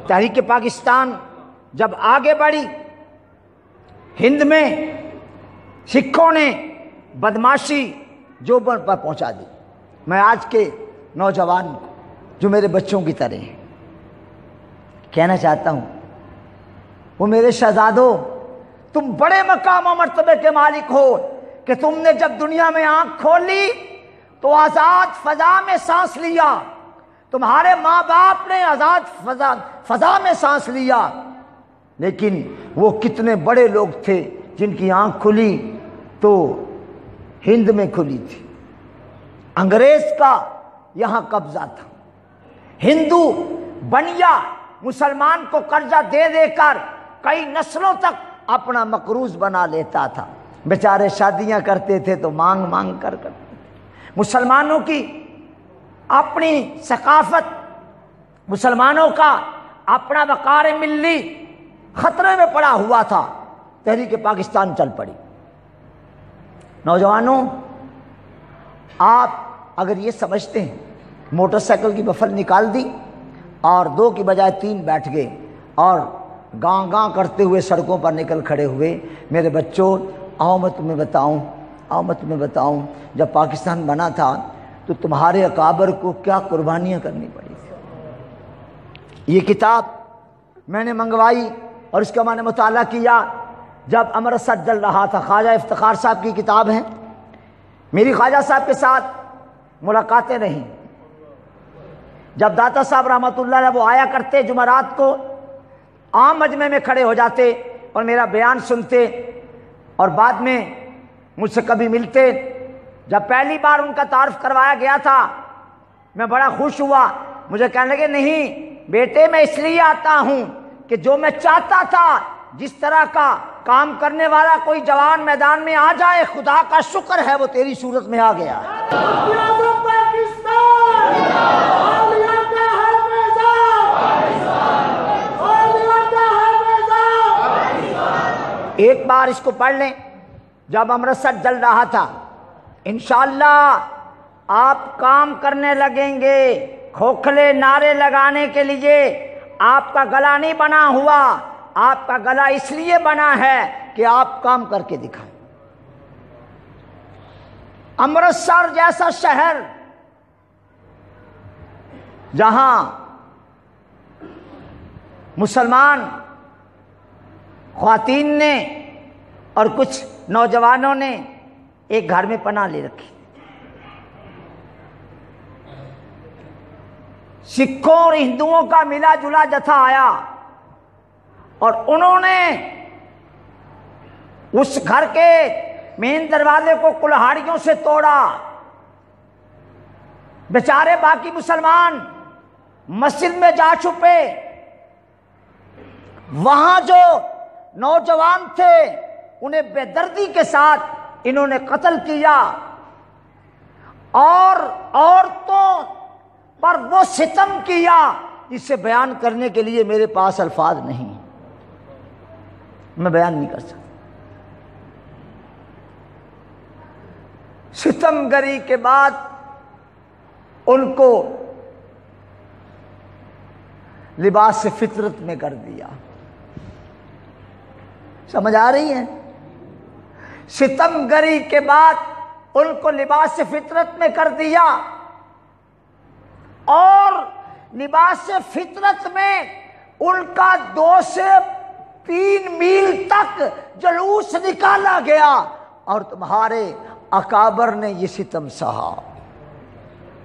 تحریک پاکستان جب آگے بڑھی، ہند میں سکھوں نے بدماشی جو پر پہنچا دی. میں آج کے نوجوان کو جو میرے بچوں کی طرح ہیں کہنا چاہتا ہوں، وہ میرے شہزادوں، تم بڑے مقام و مرتبے کے مالک ہو کہ تم نے جب دنیا میں آنکھ کھولی تو آزاد فضا میں سانس لیا. تمہارے ماں باپ نے آزاد فضا میں سانس لیا، لیکن وہ کتنے بڑے لوگ تھے جن کی آنکھ کھلی تو ہند میں کھلی تھی. انگریز کا یہاں قبضہ تھا. ہندو بنیا مسلمان کو قرضہ دے دے کر کئی نسلوں تک اپنا مقروض بنا لیتا تھا. بیچارے شادیاں کرتے تھے تو مانگ مانگ کر کرتے تھے. مسلمانوں کی اپنی ثقافت، مسلمانوں کا اپنا وقار ملی خطرے میں پڑا ہوا تھا. تحریک پاکستان چل پڑی. نوجوانوں، آپ اگر یہ سمجھتے ہیں موٹر سائیکل کی بفل نکال دی اور 2 کی بجائے 3 بیٹھ گئے اور گاں گاں کرتے ہوئے سڑکوں پر نکل کھڑے ہوئے، میرے بچوں آؤ میں تمہیں بتاؤں جب پاکستان بنا تھا تو تمہارے اکابر کو کیا قربانیاں کرنی پڑی تھی. یہ کتاب میں نے منگوائی اور اس کا میں نے مطالعہ کیا جب امرتسر جل رہا تھا. خواجہ افتخار صاحب کی کتاب ہے. میری خواجہ صاحب کے ساتھ ملاقاتیں رہیں. جب داتا صاحب رحمۃ اللہ علیہ وہ آیا کرتے جمعرات کو، عام مجمع میں کھڑے ہو جاتے اور میرا بیان سنتے اور بعد میں مجھ سے کبھی ملتے. جب پہلی بار ان کا تعارف کروایا گیا تھا میں بڑا خوش ہوا. مجھے کہنے لگے نہیں بیٹے، میں اس لیے آتا ہوں کہ جو میں چاہتا تھا جس طرح کا کام کرنے والا کوئی جوان میدان میں آ جائے، خدا کا شکر ہے وہ تیری صورت میں آ گیا. ایک بار اس کو پڑھ لیں. جب امرتسر جل رہا تھا، انشاءاللہ آپ کام کرنے لگیں گے. کھوکھلے نعرے لگانے کے لیے آپ کا گلا نہیں بنا ہوا. آپ کا گلا اس لیے بنا ہے کہ آپ کام کر کے دکھائیں. امرتسر جیسا شہر جہاں مسلمان خواتین نے اور کچھ نوجوانوں نے ایک گھر میں پناہ لے رکھی. سکھوں اور ہندوؤں کا ملا جلا جتھا آیا اور انہوں نے اس گھر کے مین دروازے کو کلہاڑیوں سے توڑا. بیچارے باقی مسلمان مسجد میں جا چھپے. وہاں جو نوجوان تھے انہیں بے دردی کے ساتھ انہوں نے قتل کیا اور عورتوں پر وہ ستم کیا جسے بیان کرنے کے لیے میرے پاس الفاظ نہیں، میں بیان نہیں کر سکتا. ستم گری کے بعد ان کو لباس فطرت میں کر دیا. سمجھ آ رہی ہے؟ ستم گری کے بعد ان کو لباس فطرت میں کر دیا اور لباس فطرت میں ان کا 2 سے 3 میل تک جلوس نکالا گیا اور تمہارے اکابر نے یہ ستم سہا.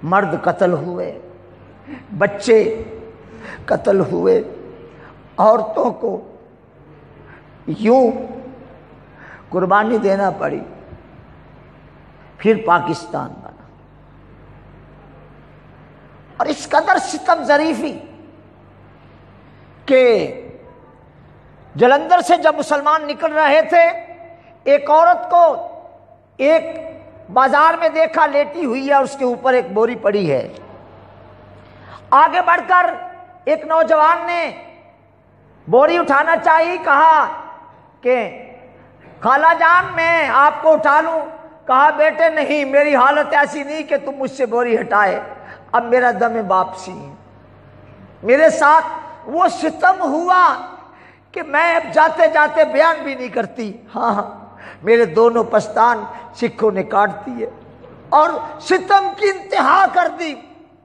مرد قتل ہوئے، بچے قتل ہوئے، عورتوں کو یوں قربانی دینا پڑی. پھر پاکستان بنا اور اس قدر ستم ظریفی کہ جلندھر سے جب مسلمان نکل رہے تھے ایک عورت کو ایک بازار میں دیکھا لیٹی ہوئی ہے، اس کے اوپر ایک بوری پڑی ہے. آگے بڑھ کر ایک نوجوان نے بوری اٹھانا چاہی، کہا کہ خالہ جان میں آپ کو اٹھا لوں. کہا بیٹے نہیں، میری حالت ایسی نہیں کہ تم مجھ سے بوری ہٹائے. اب میرا دم واپسی ہے. میرے ساتھ وہ ستم ہوا کہ میں اب جاتے جاتے بیان بھی نہیں کرتی. ہاں میرے دونوں پستان سکھوں نے کاٹ دیے اور ستم کی انتہا کر دی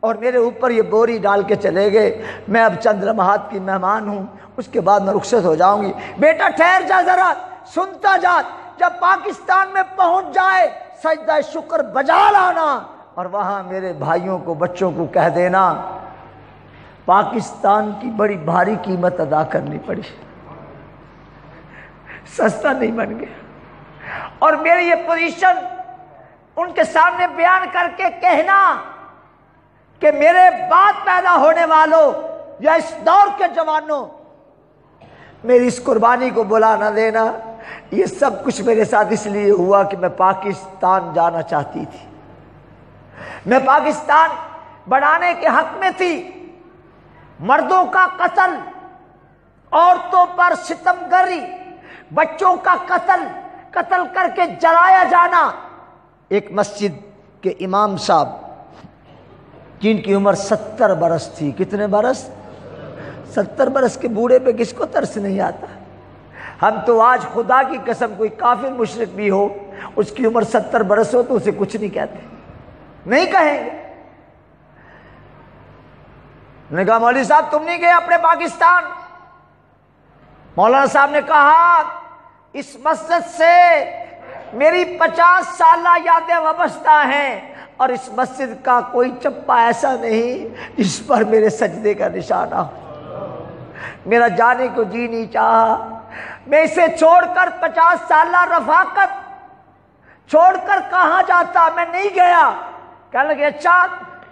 اور میرے اوپر یہ بوری ڈال کے چلے گئے. میں اب چند لمحات کی مہمان ہوں، اس کے بعد میں رخصت ہو جاؤں گی. بیٹا ٹھہر جا ذرا، سنتا جا. جب پاکستان میں پہنچ جائے سجدہ شکر بجا لانا اور وہاں میرے بھائیوں کو بچوں کو کہہ دینا پاکستان کی بڑی بھاری قیمت ادا کرنی پڑی، سستا نہیں بن گیا. اور میری یہ پوزیشن ان کے سامنے بیان کر کے کہنا کہ میرے بعد پیدا ہونے والوں یا اس دور کے جوانوں میری اس قربانی کو بلا نہ دینا. یہ سب کچھ میرے ساتھ اس لیے ہوا کہ میں پاکستان جانا چاہتی تھی، میں پاکستان بنانے کے حق میں تھی. مردوں کا قتل، عورتوں پر ستم گری، بچوں کا قتل کر کے جلایا جانا. ایک مسجد کے امام صاحب جن کی عمر 70 برس تھی. کتنے برس؟ 70 برس کے بوڑھے پہ کس کو ترس نہیں آتا؟ ہم تو آج خدا کی قسم کوئی کافر مشرک بھی ہو اس کی عمر 70 برس ہو تو اسے کچھ نہیں کہتے، نہیں کہیں گے. نے کہا مولوی صاحب تم نہیں گئے اپنے پاکستان؟ مولانا صاحب نے کہا اس مسجد سے میری 50 سالہ یادیں وابستہ ہیں اور اس مسجد کا کوئی چپا ایسا نہیں جس پر میرے سجدے کا نشانہ ہو. میرا جانے کو جی نہیں چاہا. میں اسے چھوڑ کر 50 سالہ رفاقت چھوڑ کر کہاں جاتا؟ میں نہیں گیا. کہنے لگے اچھا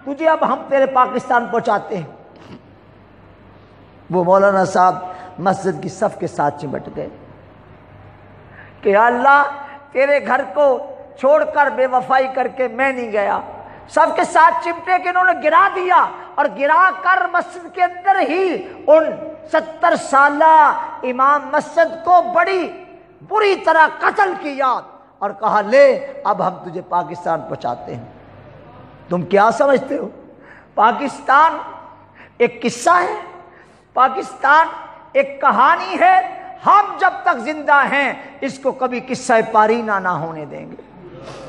تجھے اب ہم تیرے پاکستان پہنچاتے ہیں. وہ مولانا صاحب مسجد کی صف کے ساتھ چمٹ گئے کہ اللہ تیرے گھر کو چھوڑ کر بے وفائی کر کے میں نہیں گیا. سب کے ساتھ چمٹے کہ انہوں نے گرا دیا اور گرا کر مسجد کے اندر ہی ان 70 سالہ امام مسجد کو بڑی بری طرح قتل کیا اور کہا لے اب ہم تجھے پاکستان پہنچاتے ہیں. تم کیا سمجھتے ہو؟ پاکستان ایک قصہ ہے، پاکستان ایک کہانی ہے. ہم جب تک زندہ ہیں اس کو کبھی قصہ پارینہ نہ ہونے دیں گے.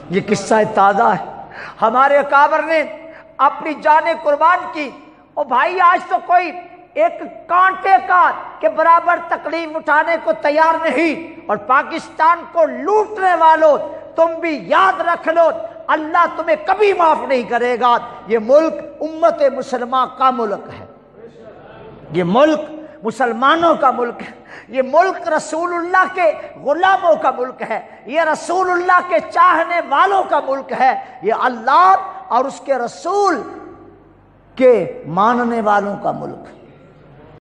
یہ قصہ تازہ ہے. ہمارے اکابر نے اپنی جانیں قربان کی. اور بھائی آج تو کوئی ایک کانٹے کا کے برابر تکلیف اٹھانے کو تیار نہیں. اور پاکستان کو لوٹنے والوں تم بھی یاد رکھ لو اللہ تمہیں کبھی معاف نہیں کرے گا. یہ ملک امت مسلمہ کا ملک ہے، یہ ملک مسلمانوں کا ملک ہے، یہ ملک رسول اللہ کے غلاموں کا ملک ہے، یہ رسول اللہ کے چاہنے والوں کا ملک ہے، یہ اللہ اور اس کے رسول کے ماننے والوں کا ملک ہے.